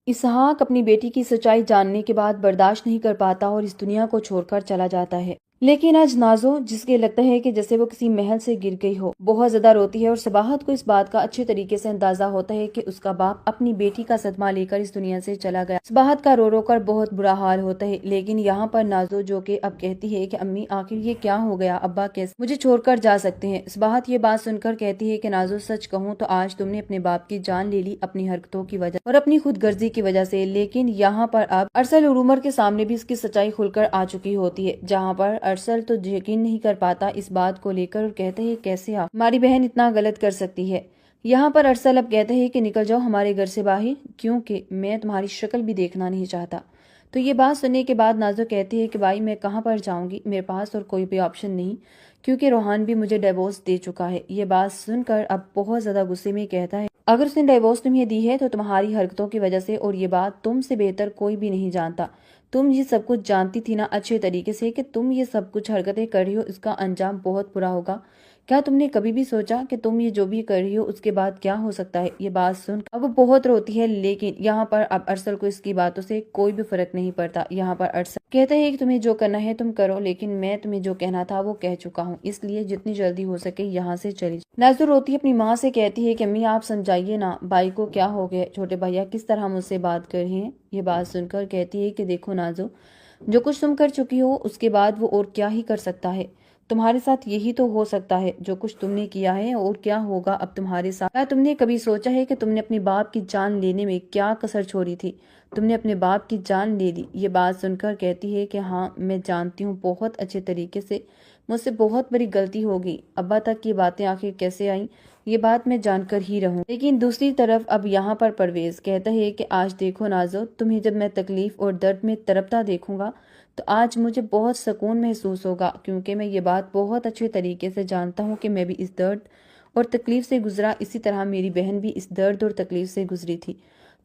اسحاق اپنی بیٹی کی سچائی جاننے کے بعد برداشت نہیں کر پاتا اور اس دنیا کو چھوڑ کر چلا جاتا ہے، لیکن آج نازو، جس کے لگتا ہے کہ جیسے وہ کسی محل سے گر گئی ہو، بہت زیادہ روتی ہے اور صباحت کو اس بات کا اچھے طریقے سے اندازہ ہوتا ہے کہ اس کا باپ اپنی بیٹی کا صدمہ لے کر اس دنیا سے چلا گیا۔ صباحت کا رو رو کر بہت برا حال ہوتا ہے، لیکن یہاں پر نازو جو کہ اب کہتی ہے کہ امی آخر یہ کیا ہو گیا، ابا کیسے مجھے چھوڑ کر جا سکتے ہیں؟ صباحت یہ بات سن کر کہتی ہے کہ نازو، سچ کہوں تو آج تم نے اپنے باپ کی جان لے لی اپنی حرکتوں کی وجہ اور اپنی خود غرضی کی وجہ سے، لیکن یہاں پر اب ارسل اور عمر کے سامنے بھی اس کی سچائی کھل کر آ چکی ہوتی ہے، جہاں پر ارسل تو یقین نہیں کر پاتا اس بات کو لے کر اور کہتے ہیں کیسے آپ ہماری بہن اتنا غلط کر سکتی ہے۔ یہاں پر ارسل اب کہتے ہیں کہ نکل جاؤ ہمارے گھر سے باہر، کیونکہ میں تمہاری شکل بھی دیکھنا نہیں چاہتا۔ تو یہ بات سننے کے بعد نازو کہتی ہے کہ بھائی میں کہاں پر جاؤں گی، میرے پاس اور کوئی بھی آپشن نہیں، کیونکہ روحان بھی مجھے ڈیورس دے چکا ہے۔ یہ بات سن کر اب بہت زیادہ غصے میں کہتا ہے اگر اس نے ڈیورس تمہیں دی ہے تو تمہاری حرکتوں کی وجہ سے، اور یہ بات تم سے بہتر کوئی بھی نہیں جانتا۔ تم یہ سب کچھ جانتی تھی نا اچھے طریقے سے کہ تم یہ سب کچھ حرکتیں کر رہی ہو، اس کا انجام بہت برا ہوگا۔ کیا تم نے کبھی بھی سوچا کہ تم یہ جو بھی کر رہی ہو اس کے بعد کیا ہو سکتا ہے؟ یہ بات سن اب وہ بہت روتی ہے، لیکن یہاں پر اب ارسل کو اس کی باتوں سے کوئی بھی فرق نہیں پڑتا۔ یہاں پر ارسل کہتا ہے کہ تمہیں جو کرنا ہے تم کرو، لیکن میں تمہیں جو کہنا تھا وہ کہہ چکا ہوں، اس لیے جتنی جلدی ہو سکے یہاں سے چلی جاؤ۔ نازو روتی اپنی ماں سے کہتی ہے کہ امی آپ سمجھائیے نا بھائی کو، کیا ہو گیا؟ چھوٹے بھیا کس طرح مجھ سے بات کر رہے ہیں؟ یہ بات سن کر کہتی ہے کہ دیکھو نازو، جو کچھ تم کر چکی ہو اس کے بعد وہ اور کیا ہی کر سکتا ہے؟ تمہارے ساتھ یہی تو ہو سکتا ہے جو کچھ تم نے کیا ہے، اور کیا ہوگا اب تمہارے ساتھ؟ کیا تم نے کبھی سوچا ہے کہ تم نے اپنے باپ کی جان لینے میں کیا کسر چھوڑی تھی؟ تم نے اپنے باپ کی جان لے لی۔ یہ بات سن کر کہتی ہے کہ ہاں میں جانتی ہوں بہت اچھے طریقے سے، مجھ سے بہت بڑی غلطی ہوگی، ابا تک یہ باتیں آخر کیسے آئیں یہ بات میں جان کر ہی رہوں۔ لیکن دوسری طرف اب یہاں پر پرویز کہتا ہے کہ آج دیکھو نازو، تمہیں جب میں تکلیف اور درد میں تڑپتا دیکھوں گا تو آج مجھے بہت سکون محسوس ہوگا، کیونکہ میں یہ بات بہت اچھے طریقے سے جانتا ہوں کہ میں بھی اس درد اور تکلیف سے گزرا، اسی طرح میری بہن بھی اس درد اور تکلیف سے گزری تھی۔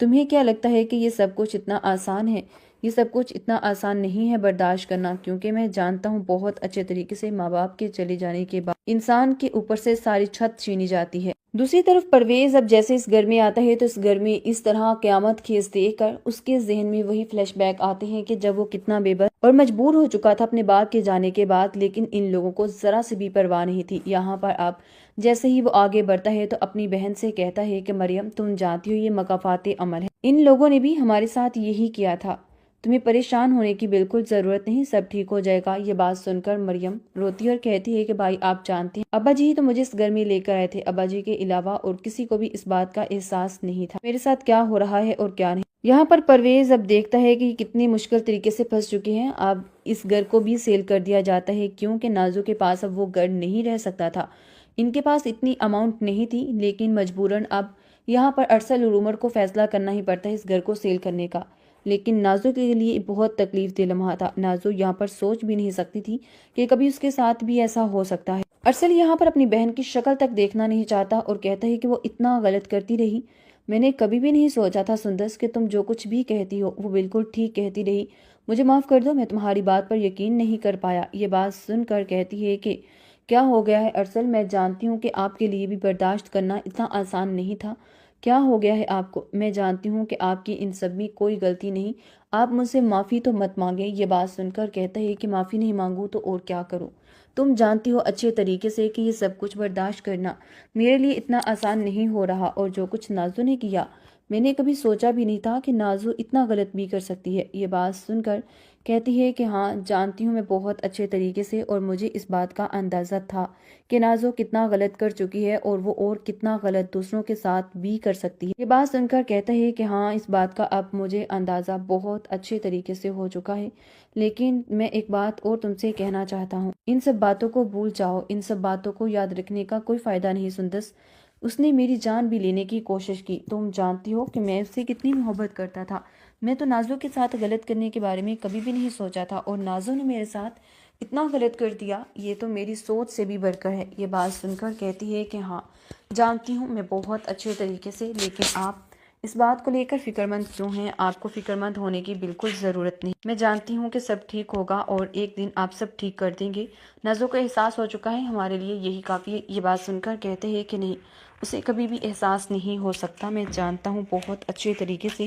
تمہیں کیا لگتا ہے کہ یہ سب کچھ اتنا آسان ہے؟ یہ سب کچھ اتنا آسان نہیں ہے برداشت کرنا، کیونکہ میں جانتا ہوں بہت اچھے طریقے سے ماں باپ کے چلے جانے کے بعد انسان کے اوپر سے ساری چھت چھینی جاتی ہے۔ دوسری طرف پرویز اب جیسے اس گھر میں آتا ہے تو اس گھر میں اس طرح قیامت خیز دیکھ کر اس کے ذہن میں وہی فلیش بیک آتے ہیں کہ جب وہ کتنا بے بس اور مجبور ہو چکا تھا اپنے باپ کے جانے کے بعد، لیکن ان لوگوں کو ذرا سے بھی پرواہ نہیں تھی۔ یہاں پر اب جیسے ہی وہ آگے بڑھتا ہے تو اپنی بہن سے کہتا ہے کہ مریم تم جانتی ہو یہ مکافات عمل ہے، ان لوگوں نے بھی ہمارے ساتھ یہی کیا تھا، تمہیں پریشان ہونے کی بالکل ضرورت نہیں، سب ٹھیک ہو جائے گا۔ یہ بات سن کر مریم روتی اور کہتی ہے کہ بھائی آپ جانتے ہیں ابا جی ہی تو مجھے اس گھر میں لے کر آئے تھے، ابا جی کے علاوہ اور کسی کو بھی اس بات کا احساس نہیں تھا میرے ساتھ کیا ہو رہا ہے اور کیا نہیں۔ یہاں پر پرویز اب دیکھتا ہے کہ کتنی مشکل طریقے سے پھنس چکے ہیں، اب اس گھر کو بھی سیل کر دیا جاتا ہے، کیونکہ نازو کے پاس اب وہ گھر نہیں رہ سکتا تھا، ان کے پاس اتنی اماؤنٹ نہیں تھی، لیکن مجبوراً اب یہاں پر ارسل اور عمر کو فیصلہ کرنا ہی پڑتا ہے اس گھر کو سیل کرنے کا۔ لیکن نازو کے لیے بہت تکلیف دہ لمحہ تھا، نازو یہاں پر سوچ بھی نہیں سکتی تھی کہ کبھی اس کے ساتھ بھی ایسا ہو سکتا ہے۔ ارسل یہاں پر اپنی بہن کی شکل تک دیکھنا نہیں چاہتا اور کہتا ہے کہ وہ اتنا غلط کرتی رہی، میں نے کبھی بھی نہیں سوچا تھا سندس کہ تم جو کچھ بھی کہتی ہو وہ بالکل ٹھیک کہتی رہی، مجھے معاف کر دو، میں تمہاری بات پر یقین نہیں کر پایا۔ یہ بات سن کر کہتی ہے کہ کیا ہو گیا ہے ارسل، میں جانتی ہوں کہ آپ کے لیے بھی برداشت کرنا اتنا آسان نہیں تھا، کیا ہو گیا ہے آپ کو؟ میں جانتی ہوں کہ آپ کی ان سب میں کوئی غلطی نہیں، آپ مجھ سے معافی تو مت مانگے۔ یہ بات سن کر کہتا ہے کہ معافی نہیں مانگوں تو اور کیا کروں؟ تم جانتی ہو اچھے طریقے سے کہ یہ سب کچھ برداشت کرنا میرے لیے اتنا آسان نہیں ہو رہا، اور جو کچھ نازو نے کیا میں نے کبھی سوچا بھی نہیں تھا کہ نازو اتنا غلط بھی کر سکتی ہے۔ یہ بات سن کر کہتی ہے کہ ہاں جانتی ہوں میں بہت اچھے طریقے سے، اور مجھے اس بات کا اندازہ تھا کہ نازو کتنا غلط کر چکی ہے اور وہ اور کتنا غلط دوسروں کے ساتھ بھی کر سکتی ہے۔ یہ بات سن کر کہتا ہے کہ ہاں اس بات کا اب مجھے اندازہ بہت اچھے طریقے سے ہو چکا ہے، لیکن میں ایک بات اور تم سے کہنا چاہتا ہوں، ان سب باتوں کو بھول جاؤ، ان سب باتوں کو یاد رکھنے کا کوئی فائدہ نہیں سندس، اس نے میری جان بھی لینے کی کوشش کی، تم جانتی ہو کہ میں اس سے کتنی محبت کرتا تھا، میں تو نازو کے ساتھ غلط کرنے کے بارے میں کبھی بھی نہیں سوچا تھا، اور نازو نے میرے ساتھ اتنا غلط کر دیا، یہ تو میری سوچ سے بھی بڑھ کر ہے۔ یہ بات سن کر کہتی ہے کہ ہاں جانتی ہوں میں بہت اچھے طریقے سے، لیکن آپ اس بات کو لے کر فکر مند کیوں ہیں؟ آپ کو فکر مند ہونے کی بالکل ضرورت نہیں، میں جانتی ہوں کہ سب ٹھیک ہوگا اور ایک دن آپ سب ٹھیک کر دیں گے۔ نازو کو احساس ہو چکا ہے، ہمارے لیے یہی کافی ہے۔ یہ بات سن کر کہتے ہیں کہ نہیں، اسے کبھی بھی احساس نہیں ہو سکتا، میں جانتا ہوں بہت اچھے طریقے سے،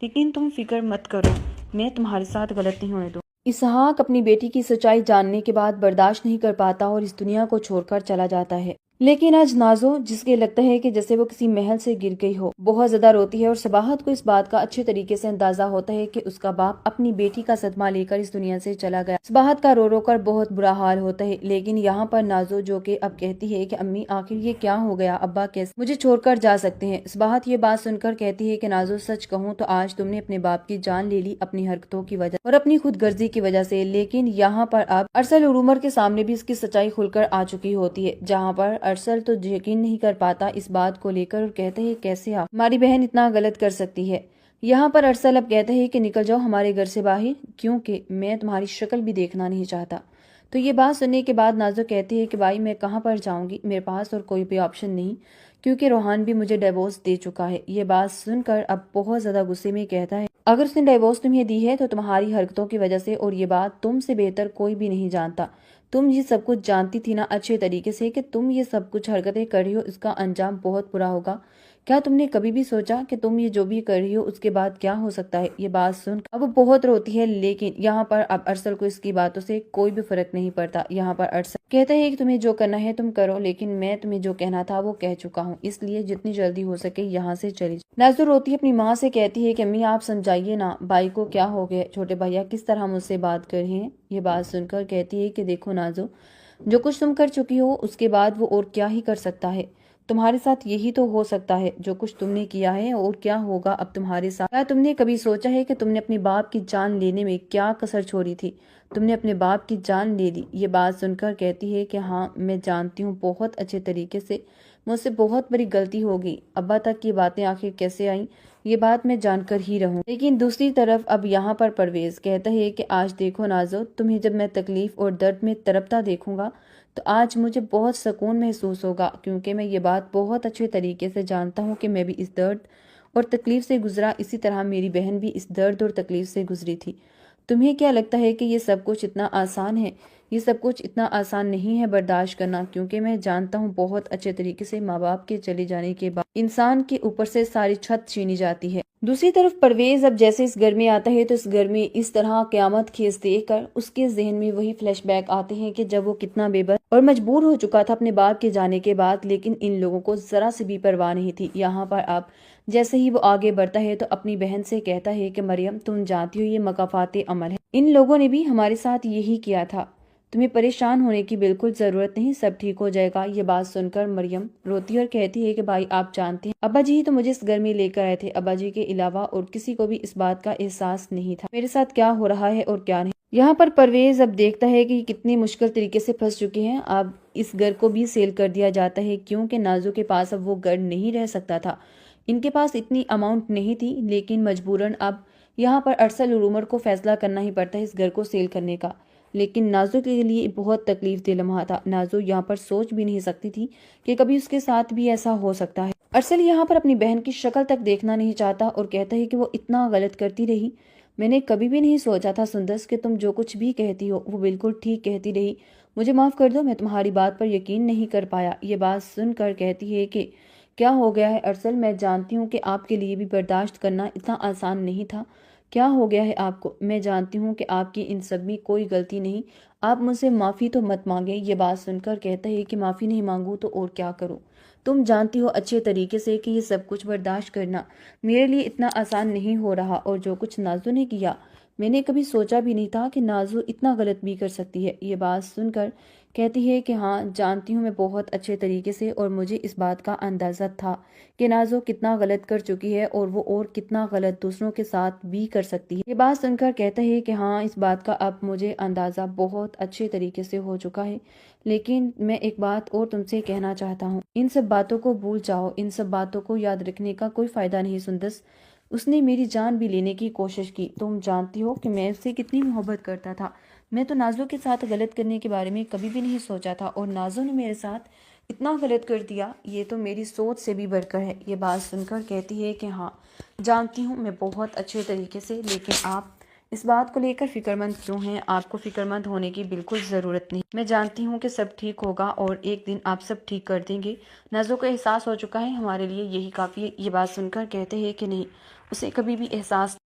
لیکن تم فکر مت کرو، میں تمہارے ساتھ غلط نہیں ہونے دوں۔ اسحاق اپنی بیٹی کی سچائی جاننے کے بعد برداشت نہیں کر پاتا اور اس دنیا کو چھوڑ کر چلا جاتا ہے، لیکن آج نازو، جس کے لگتا ہے کہ جیسے وہ کسی محل سے گر گئی ہو، بہت زیادہ روتی ہے اور صباحت کو اس بات کا اچھے طریقے سے اندازہ ہوتا ہے کہ اس کا باپ اپنی بیٹی کا صدمہ لے کر اس دنیا سے چلا گیا۔ صباحت کا رو رو کر بہت برا حال ہوتا ہے، لیکن یہاں پر نازو، جو کہ اب کہتی ہے کہ امی آخر یہ کیا ہو گیا، ابا کیسے مجھے چھوڑ کر جا سکتے ہیں؟ صباحت یہ بات سن کر کہتی ہے کہ نازو، سچ کہوں تو آج تم نے اپنے باپ کی جان لے لی اپنی حرکتوں کی وجہ اور اپنی خود غرضی کی وجہ سے، لیکن یہاں پر اب ارسل اور عمر کے سامنے بھی اس کی سچائی کھل کر آ چکی ہوتی ہے، جہاں پر ارسل تو یقین نہیں کر پاتا اس بات کو لے کر اور کہتے ہیں کیسے آپ ہماری بہن اتنا غلط کر سکتی ہے؟ یہاں پر ارسل اب کہتے ہیں کہ نکل جاؤ ہمارے گھر سے باہر، کیونکہ میں تمہاری شکل بھی دیکھنا نہیں چاہتا۔ تو یہ بات سننے کے بعد نازو کہتی ہے کہ بھائی میں کہاں پر جاؤں گی، میرے پاس اور کوئی بھی آپشن نہیں، کیونکہ روحان بھی مجھے ڈیورس دے چکا ہے۔ یہ بات سن کر اب بہت زیادہ غصے میں کہتا ہے اگر اس نے ڈیورس تمہیں دی ہے تو تمہاری حرکتوں کی وجہ سے، اور یہ بات تم سے بہتر کوئی بھی نہیں جانتا۔ تم یہ سب کچھ جانتی تھی نا اچھے طریقے سے کہ تم یہ سب کچھ حرکتیں کر رہی ہو، اس کا انجام بہت برا ہوگا۔ کیا تم نے کبھی بھی سوچا کہ تم یہ جو بھی کر رہی ہو اس کے بعد کیا ہو سکتا ہے؟ یہ بات سن کر اب وہ بہت روتی ہے، لیکن یہاں پر اب ارسل کو اس کی باتوں سے کوئی بھی فرق نہیں پڑتا۔ یہاں پر ارسل کہتا ہے کہ تمہیں جو کرنا ہے تم کرو، لیکن میں تمہیں جو کہنا تھا وہ کہہ چکا ہوں، اس لیے جتنی جلدی ہو سکے یہاں سے چلی جاؤ۔ نازو روتی اپنی ماں سے کہتی ہے کہ امی آپ سمجھائیے نا، بھائی کو کیا ہو گیا، چھوٹے بھیا کس طرح مجھ سے بات کر رہے ہیں؟ یہ بات سن کر کہتی ہے کہ دیکھو نازو، جو کچھ تم کر چکی ہو اس کے بعد وہ اور کیا ہی کر سکتا ہے؟ تمہارے ساتھ یہی تو ہو سکتا ہے جو کچھ تم نے کیا ہے، اور کیا ہوگا اب تمہارے ساتھ؟ کیا تم نے کبھی سوچا ہے کہ تم نے اپنے باپ کی جان لینے میں کیا کسر چھوڑی تھی؟ تم نے اپنے باپ کی جان لے لی۔ یہ بات سن کر کہتی ہے کہ ہاں میں جانتی ہوں بہت اچھے طریقے سے، مجھ سے بہت بڑی غلطی ہوگی۔ ابا تک یہ باتیں آخر کیسے آئیں، یہ بات میں جان کر ہی رہوں۔ لیکن دوسری طرف اب یہاں پر پرویز کہتا ہے کہ آج دیکھو نازو، تمہیں جب میں تکلیف اور درد میں تڑپتا دیکھوں گا تو آج مجھے بہت سکون محسوس ہوگا، کیونکہ میں یہ بات بہت اچھے طریقے سے جانتا ہوں کہ میں بھی اس درد اور تکلیف سے گزرا، اسی طرح میری بہن بھی اس درد اور تکلیف سے گزری تھی۔ تمہیں کیا لگتا ہے کہ یہ سب کچھ اتنا آسان ہے؟ یہ سب کچھ اتنا آسان نہیں ہے برداشت کرنا، کیونکہ میں جانتا ہوں بہت اچھے طریقے سے ماں باپ کے چلے جانے کے بعد انسان کے اوپر سے ساری چھت چھینی جاتی ہے۔ دوسری طرف پرویز اب جیسے اس گھر میں آتا ہے تو اس گھر میں اس طرح قیامت خیز دیکھ کر اس کے ذہن میں وہی فلیش بیک آتے ہیں کہ جب وہ کتنا بے بس اور مجبور ہو چکا تھا اپنے باپ کے جانے کے بعد، لیکن ان لوگوں کو ذرا سے بھی پرواہ نہیں تھی۔ یہاں پر اب جیسے ہی وہ آگے بڑھتا ہے تو اپنی بہن سے کہتا ہے کہ مریم تم جانتی ہو یہ مکافات عمل ہے، ان لوگوں نے بھی ہمارے ساتھ یہی کیا تھا، تمہیں پریشان ہونے کی بالکل ضرورت نہیں، سب ٹھیک ہو جائے گا۔ یہ بات سن کر مریم روتی اور کہتی ہے کہ بھائی آپ جانتے ہیں ابا جی ہی تو مجھے اس گھر میں لے کر آئے تھے، ابا جی کے علاوہ اور کسی کو بھی اس بات کا احساس نہیں تھا میرے ساتھ کیا ہو رہا ہے اور کیا نہیں۔ یہاں پر پرویز اب دیکھتا ہے کہ یہ کتنی مشکل طریقے سے پھنس چکے ہیں، اب اس گھر کو بھی سیل کر دیا جاتا ہے، کیونکہ نازو کے پاس اب وہ گھر نہیں رہ سکتا تھا، ان کے پاس اتنی اماؤنٹ نہیں تھی، لیکن مجبوراً اب یہاں پر ارسل اور عمر کو فیصلہ کرنا ہی پڑتا ہے اس گھر کو سیل کرنے کا۔ لیکن نازو کے لیے بہت تکلیف دہ لمحہ تھا، نازو یہاں پر سوچ بھی نہیں سکتی تھی کہ کبھی اس کے ساتھ بھی ایسا ہو سکتا ہے۔ ارسل یہاں پر اپنی بہن کی شکل تک دیکھنا نہیں چاہتا اور کہتا ہے کہ وہ اتنا غلط کرتی رہی، میں نے کبھی بھی نہیں سوچا تھا سندس کہ تم جو کچھ بھی کہتی ہو وہ بالکل ٹھیک کہتی رہی، مجھے معاف کر دو، میں تمہاری بات پر یقین نہیں کر پایا۔ یہ بات سن کر کہتی ہے کہ کیا ہو گیا ہے ارسل، میں جانتی ہوں کہ آپ کے لیے بھی برداشت کرنا اتنا آسان نہیں تھا، کیا ہو گیا ہے آپ کو؟ میں جانتی ہوں کہ آپ کی ان سب میں کوئی غلطی نہیں، آپ مجھ سے معافی تو مت مانگیں۔ یہ بات سن کر کہتا ہے کہ معافی نہیں مانگوں تو اور کیا کروں، تم جانتی ہو اچھے طریقے سے کہ یہ سب کچھ برداشت کرنا میرے لیے اتنا آسان نہیں ہو رہا، اور جو کچھ نازو نے کیا میں نے کبھی سوچا بھی نہیں تھا کہ نازو اتنا غلط بھی کر سکتی ہے۔ یہ بات سن کر کہتی ہے کہ ہاں جانتی ہوں میں بہت اچھے طریقے سے، اور مجھے اس بات کا اندازہ تھا کہ نازو کتنا غلط کر چکی ہے اور کتنا غلط دوسروں کے ساتھ بھی کر سکتی ہے۔ یہ بات سن کر کہتا ہے کہ ہاں اس بات کا اب مجھے اندازہ بہت اچھے طریقے سے ہو چکا ہے، لیکن میں ایک بات اور تم سے کہنا چاہتا ہوں، ان سب باتوں کو بھول جاؤ، ان سب باتوں کو یاد رکھنے کا کوئی فائدہ نہیں سندس، اس نے میری جان بھی لینے کی کوشش کی، تم جانتی ہو کہ میں اس سے کتنی محبت کرتا تھا، میں تو نازو کے ساتھ غلط کرنے کے بارے میں کبھی بھی نہیں سوچا تھا، اور نازو نے میرے ساتھ اتنا غلط کر دیا، یہ تو میری سوچ سے بھی بڑھ کر ہے۔ یہ بات سن کر کہتی ہے کہ ہاں جانتی ہوں میں بہت اچھے طریقے سے، لیکن آپ اس بات کو لے کر فکر مند کیوں ہیں؟ آپ کو فکر مند ہونے کی بالکل ضرورت نہیں، میں جانتی ہوں کہ سب ٹھیک ہوگا اور ایک دن آپ سب ٹھیک کر دیں گے۔ نازو کو احساس ہو چکا ہے، ہمارے لیے یہی کافی ہے۔ یہ بات سن کر کہتے ہیں کہ نہیں، اسے کبھی بھی احساس